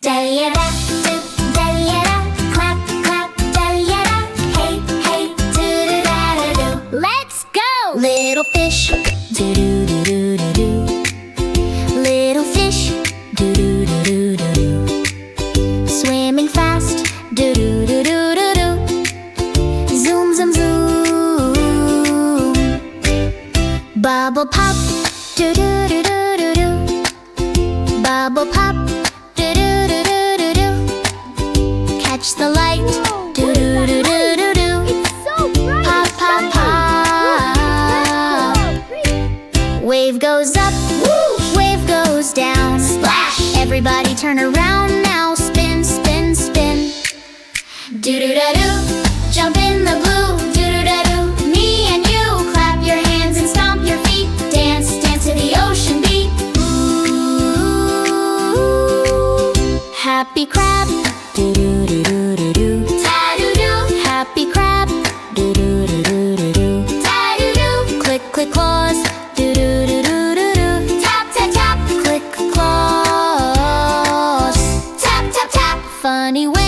Da-ya-da, do, da-ya-da, clap, clap, da-ya-da. Hey, hey, do-do-da-da-do. Let's go! Little fish, do-do-do-do-do-do. Little fish, do-do-do-do-do-do. Swimming fast, do-do-do-do-do-do. Zoom, zoom, zoom. Bubble pop, do-do-do-do-do-do. Bubble pop, do-do-do-do-do-do. Catch the light, do-do-do-do-do-do. Pop, pop, pop. Wave goes up, wave goes down. Splash! Everybody turn around now. Spin, spin, spin. Do-do-da-do, jump in the blue. Do-do-da-do, me and you. Clap your hands and stomp your feet. Dance, dance to the ocean beat. Ooh, happy crab, do-do-do-do-do-do. Ta-do-do, happy crab, do-do-do-do-do-do. Ta-do-do, click, click claws, do-do-do-do-do-do. Tap, tap, tap, click claws. Tap, tap, tap, funny way.